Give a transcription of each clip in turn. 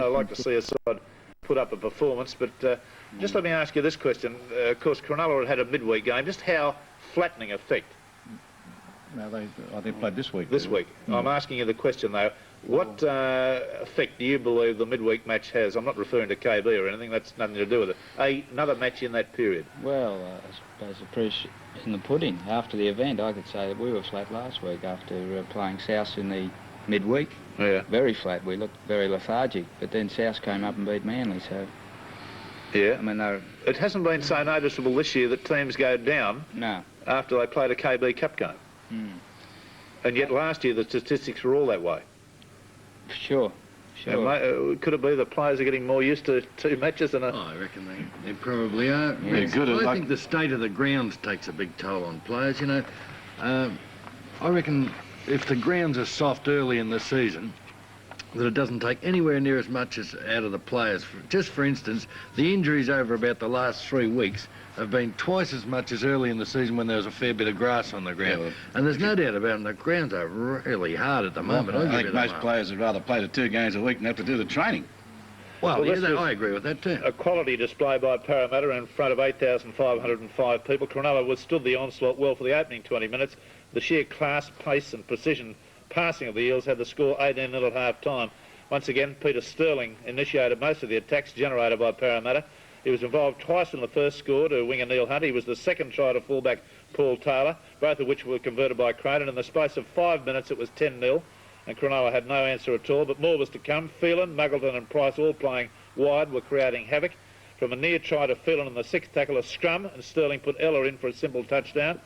I'd like to see a side put up a performance, but just let me ask you this question. Of course, Cronulla had a midweek game. Just how flattening effect? No, they played this week. This week. I'm asking you the question, though. What effect do you believe the midweek match has? I'm not referring to KB or anything. That's nothing to do with it. Another match in that period. Well, I suppose the proof in the pudding. After the event, I could say that we were flat last week after playing South in the midweek. Yeah. Very flat. We looked very lethargic. But then South came up and beat Manly, so... Yeah. I mean, it hasn't been so noticeable this year that teams go down after they played a KB Cup game. And yet last year the statistics were all that way. Sure. Could it be the players are getting more used to 2 matches than a... I reckon they probably are. Yeah, good. I think the state of the grounds takes a big toll on players, you know. I reckon if the grounds are soft early in the season, that it doesn't take anywhere near as much as out of the players. Just for instance, the injuries over about the last 3 weeks have been twice as much as early in the season when there was a fair bit of grass on the ground. Yeah, and there's no doubt about it, the grounds are really hard at the moment. I think most players would rather play the 2 games a week than have to do the training. Well yeah, I agree with that too. A quality display by Parramatta in front of 8,505 people. Cronulla withstood the onslaught well for the opening 20 minutes. The sheer class, pace and precision passing of the Eels had the score 18-0 at half-time. Once again, Peter Sterling initiated most of the attacks generated by Parramatta. He was involved twice in the first score to winger Neil Hunt. He was the second try to fullback Paul Taylor, both of which were converted by Cronin. In the space of 5 minutes, it was 10-0, and Cronulla had no answer at all, but more was to come. Phelan, Muggleton and Price, all playing wide, were creating havoc. From a near try to Phelan in the 6th tackle, a scrum, and Sterling put Ella in for a simple touchdown.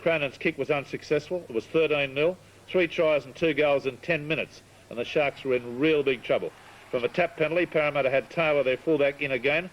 Cronin's kick was unsuccessful. It was 13-0. 3 tries and 2 goals in 10 minutes, and the Sharks were in real big trouble. From a tap penalty, Parramatta had Taylor, their fullback, in again.